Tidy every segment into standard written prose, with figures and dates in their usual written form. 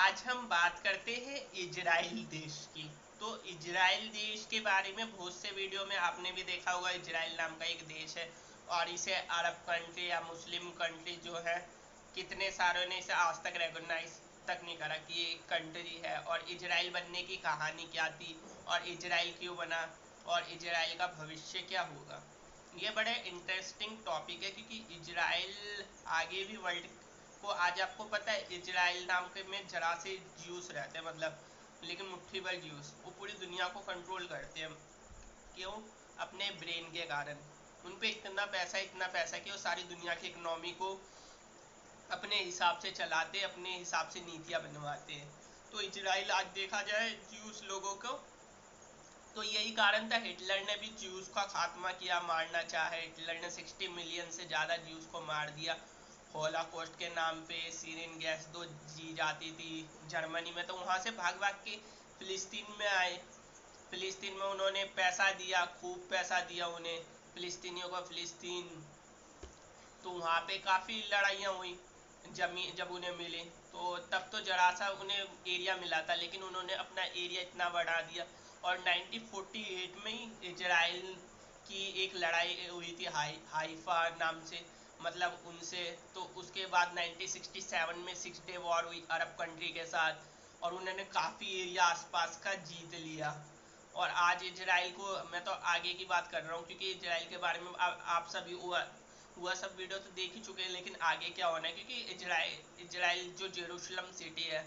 आज हम बात करते हैं इजराइल देश की। तो इजराइल देश के बारे में बहुत से वीडियो में आपने भी देखा होगा। इजराइल नाम का एक देश है और इसे अरब कंट्री या मुस्लिम कंट्री जो है, कितने सारों ने इसे आज तक रिकॉग्नाइज तक नहीं करा कि ये एक कंट्री है। और इजराइल बनने की कहानी क्या थी और इजराइल क्यों बना और इजराइल का भविष्य क्या होगा, ये बड़े इंटरेस्टिंग टॉपिक है। क्योंकि इजराइल आगे भी वर्ल्ड को, आज आपको पता है इजराइल नाम के में जरा से ज्यूस रहते हैं, मतलब लेकिन मुट्ठी भर ज्यूस वो पूरी दुनिया को कंट्रोल करते हैं। क्यों? अपने ब्रेन के कारण। उन पे इतना पैसा कि वो सारी दुनिया की इकोनॉमी को अपने हिसाब से चलाते, अपने हिसाब से नीतियाँ बनवाते हैं। तो इजराइल आज देखा जाए ज्यूस लोगों को, तो यही कारण था हिटलर ने भी ज्यूस का खात्मा किया, मारना चाहे। हिटलर ने 60 मिलियन से ज़्यादा ज्यूस को मार दिया होलाकोस्ट के नाम पे। सीरियन गैस दो जी जाती थी जर्मनी में, तो वहाँ से भाग भाग के फिलिस्तीन में आए। फिलिस्तीन में उन्होंने पैसा दिया, खूब पैसा दिया उन्हें, फिलिस्तीनियों को फिलिस्तीन। तो वहाँ पे काफ़ी लड़ाइयाँ हुई जमीन जब उन्हें मिले। तो तब तो जरा सा उन्हें एरिया मिला था, लेकिन उन्होंने अपना एरिया इतना बढ़ा दिया। और 1948 में ही इजराइल की एक लड़ाई हुई थी हाइफा नाम से, मतलब उनसे। तो उसके बाद 1967 में 6 डे वॉर हुई अरब कंट्री के साथ और उन्होंने काफ़ी एरिया आसपास का जीत लिया। और आज इजराइल को, मैं तो आगे की बात कर रहा हूँ क्योंकि इजराइल के बारे में आप सभी हुआ सब वीडियो तो देख ही चुके हैं, लेकिन आगे क्या होना है। क्योंकि इजराइल जो जेरूशलम सिटी है,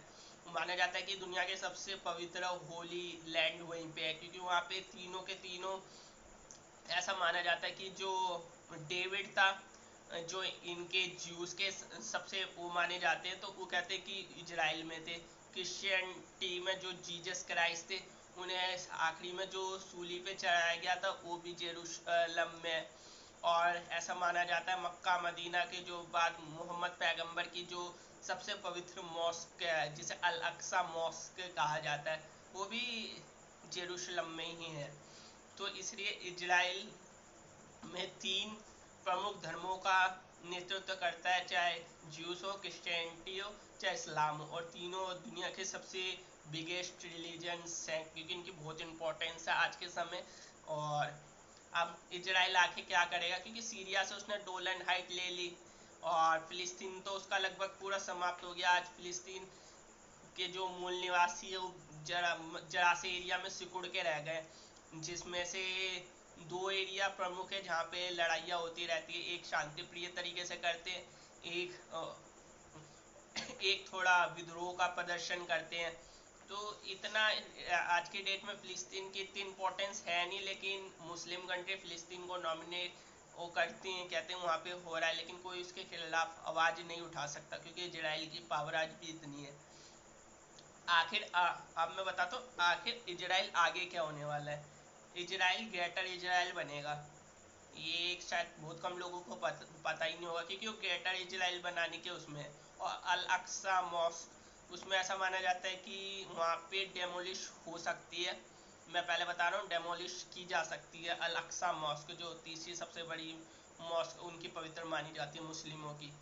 माना जाता है कि दुनिया के सबसे पवित्र होली लैंड वहीं पे है। क्योंकि वहाँ पे तीनों के तीनों, ऐसा माना जाता है कि जो डेविड था, जो इनके ज्यूस के सबसे वो माने जाते हैं, तो वो कहते हैं कि इजराइल में थे। क्रिश्चियनिटी में जो जीसस क्राइस्ट थे, उन्हें आखिरी में जो सूली पे चढ़ाया गया था वो भी जेरूशलम में। और ऐसा माना जाता है मक्का मदीना के जो बाद मोहम्मद पैगंबर की जो सबसे पवित्र मॉस्क है, जिसे अल अक्सा मॉस्क कहा जाता है, वो भी जेरूशलम में ही है। तो इसलिए इजराइल में 3 प्रमुख धर्मों का नेतृत्व करता है, चाहे ज्यूस हो, क्रिश्चियनिटी हो, चाहे इस्लाम हो। और तीनों दुनिया के सबसे बिगेस्ट रिलीजन्स हैं क्योंकि इनकी बहुत इंपॉर्टेंस है आज के समय। और अब इजराइल आके क्या करेगा, क्योंकि सीरिया से उसने डोलन हाइट ले ली और फिलिस्तीन तो उसका लगभग पूरा समाप्त हो गया। आज फिलिस्तीन के जो मूल निवासी है वो जरा से एरिया में सिकुड़ के रह गए, जिसमें से 2 एरिया प्रमुख है जहाँ पे लड़ाइयाँ होती रहती है। एक शांति प्रिय तरीके से करते हैं, एक थोड़ा विद्रोह का प्रदर्शन करते हैं। तो इतना आज के डेट में फिलिस्तीन की इतनी इम्पोर्टेंस है नहीं, लेकिन मुस्लिम कंट्री फिलिस्तीन को नॉमिनेट वो करती हैं, कहते हैं वहाँ पे हो रहा है, लेकिन कोई उसके खिलाफ आवाज़ नहीं उठा सकता क्योंकि इजराइल की पावर आज भी इतनी है। आखिर अब मैं बताता हूँ आखिर इजराइल आगे क्या होने वाला है। इजराइल ग्रेटर इजराइल बनेगा। ये एक शायद बहुत कम लोगों को पता ही नहीं होगा, क्योंकि वो ग्रेटर इजराइल बनाने के उसमें है। और अल अक्सा मॉस्क, उसमें ऐसा माना जाता है कि वहाँ पे डेमोलिश हो सकती है। मैं पहले बता रहा हूँ, डेमोलिश की जा सकती है अल अक्सा मॉस्क, जो तीसरी सबसे बड़ी मॉस्क उनकी पवित्र मानी जाती है मुस्लिमों की।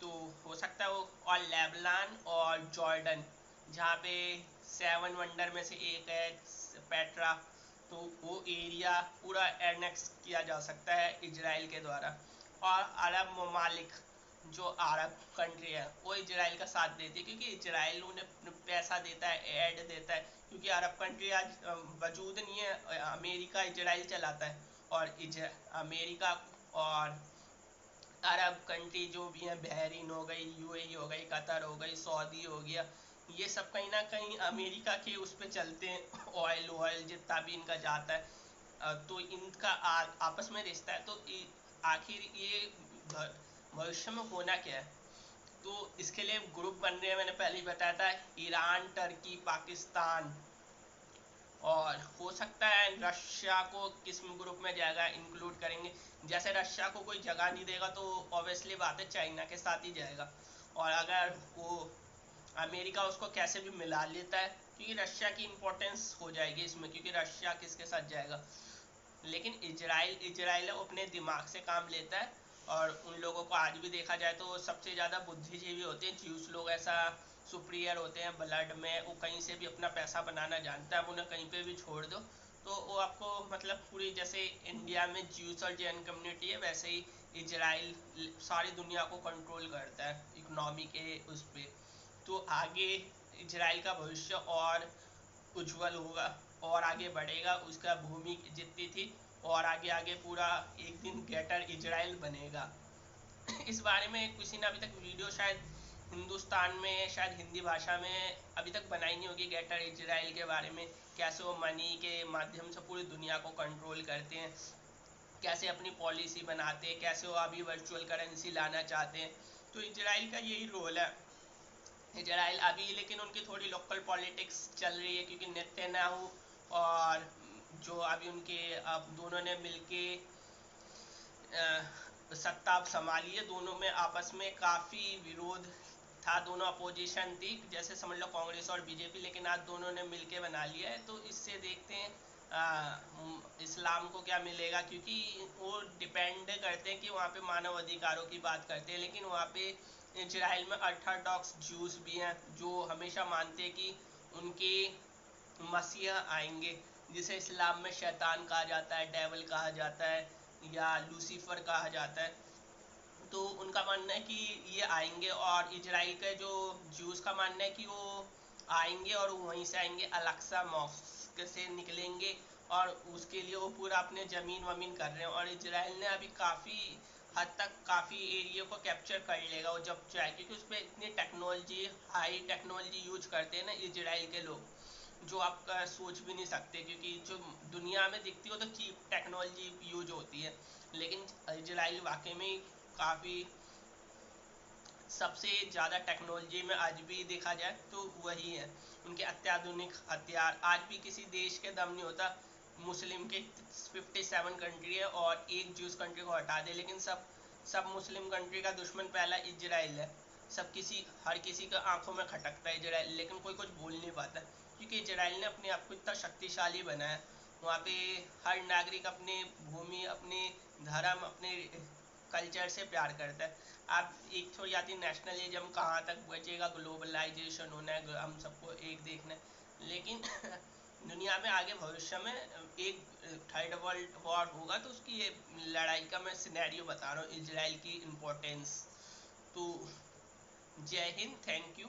तो हो सकता है वो। और लेबनान और जॉर्डन, जहाँ पे 7 वंडर में से एक है पेट्रा, तो वो एरिया पूरा एनेक्स किया जा सकता है इजराइल के द्वारा। और अरब ममालिक, जो अरब कंट्री है, वो इजराइल का साथ देती है क्योंकि इजराइल उन्हें पैसा देता है, एड देता है। क्योंकि अरब कंट्री आज वजूद नहीं है, अमेरिका इजराइल चलाता है। और अमेरिका और अरब कंट्री जो भी हैं, बहरीन हो गई, यूएई हो गई, कतर हो गई, सऊदी हो गया, ये सब कहीं ना कहीं अमेरिका के उस पर चलते हैं। ऑयल जितना भी इनका जाता है, तो इनका आपस में रिश्ता है। तो आखिर ये भविष्य में होना क्या है, तो इसके लिए ग्रुप बन रहे हैं। मैंने पहले ही बताया था, ईरान, टर्की, पाकिस्तान, और हो सकता है रशिया को किस ग्रुप में जाएगा इंक्लूड करेंगे। जैसे रशिया को कोई जगह नहीं देगा तो ऑब्वियसली बात है चाइना के साथ ही जाएगा। और अगर वो अमेरिका उसको कैसे भी मिला लेता है, क्योंकि रशिया की इंपॉर्टेंस हो जाएगी इसमें, क्योंकि रशिया किसके साथ जाएगा। लेकिन इजराइल अपने दिमाग से काम लेता है। और उन लोगों को आज भी देखा जाए तो सबसे ज़्यादा बुद्धिजीवी होते हैं ज्यूस लोग, ऐसा सुपीरियर होते हैं ब्लड में, वो कहीं से भी अपना पैसा बनाना जानता है, उन्हें कहीं पे भी छोड़ दो तो वो आपको मतलब पूरी, जैसे इंडिया में ज्यूस और जैन कम्युनिटी है वैसे ही इजराइल सारी दुनिया को कंट्रोल करता है इकोनॉमी के उस पर। तो आगे इजराइल का भविष्य और उज्जवल होगा और आगे बढ़ेगा, उसका भूमि जितनी थी और आगे आगे पूरा एक दिन ग्रेटर इजराइल बनेगा। इस बारे में किसी ने अभी तक वीडियो शायद हिंदुस्तान में, शायद हिंदी भाषा में अभी तक बनाई नहीं होगी ग्रेटर इजराइल के बारे में, कैसे वो मनी के माध्यम से पूरी दुनिया को कंट्रोल करते हैं, कैसे अपनी पॉलिसी बनाते हैं, कैसे वो अभी वर्चुअल करेंसी लाना चाहते हैं। तो इजराइल का यही रोल है। इजराइल अभी लेकिन उनकी थोड़ी लोकल पॉलिटिक्स चल रही है क्योंकि नेतन्याहू और जो अभी उनके अब दोनों ने मिलके सत्ता संभाली है, दोनों में आपस में काफ़ी विरोध था, दोनों अपोजिशन थी, जैसे समझ लो कांग्रेस और बीजेपी, लेकिन आज दोनों ने मिलके बना लिया है। तो इससे देखते हैं इस्लाम को क्या मिलेगा, क्योंकि वो डिपेंड करते हैं कि वहाँ पे मानव अधिकारों की बात करते हैं, लेकिन वहाँ पे इजराइल में ऑर्थोडॉक्स जूस भी हैं जो हमेशा मानते हैं कि उनके मसीहा आएंगे, जिसे इस्लाम में शैतान कहा जाता है, डेवल कहा जाता है या लूसीफर कहा जाता है। तो उनका मानना है कि ये आएंगे, और इजराइल के जो ज्यूस का मानना है कि वो आएंगे और वहीं से आएंगे, अलाक्सा मॉस्क से निकलेंगे और उसके लिए वो पूरा अपने ज़मीन वमीन कर रहे हैं। और इजराइल ने अभी काफ़ी हद तक काफ़ी एरिया को कैप्चर कर लेगा वो जब चाहे, क्योंकि उस पर इतनी टेक्नोलॉजी, हाई टेक्नोलॉजी यूज करते हैं ना इजराइल के लोग, जो आप सोच भी नहीं सकते, क्योंकि जो दुनिया में दिखती हो तो चीप टेक्नोलॉजी यूज होती है, लेकिन इजराइल वाकई में काफ़ी सबसे ज़्यादा टेक्नोलॉजी में आज भी देखा जाए तो वही है। उनके अत्याधुनिक हथियार, आज भी किसी देश के दम नहीं होता मुस्लिम के 57 कंट्री है और एक जूस कंट्री को हटा दे, लेकिन सब सब मुस्लिम कंट्री का दुश्मन पहला इजराइल है। सब किसी हर किसी के आंखों में खटकता है इजराइल, लेकिन कोई कुछ बोल नहीं पाता क्योंकि इजराइल ने अपने आप को इतना शक्तिशाली बनाया। वहाँ पे हर नागरिक अपने भूमि, अपने धर्म, अपने कल्चर से प्यार करता है। आप एक थोड़ी आती नेशनलिज्म कहाँ तक बचेगा, ग्लोबलाइजेशन होना है, हम सबको एक देखना है, लेकिन दुनिया में आगे भविष्य में एक थर्ड वर्ल्ड वॉर होगा तो उसकी ये लड़ाई का मैं सिनेरियो बता रहा हूँ, इजराइल की इम्पोर्टेंस। तो जय हिंद, थैंक यू।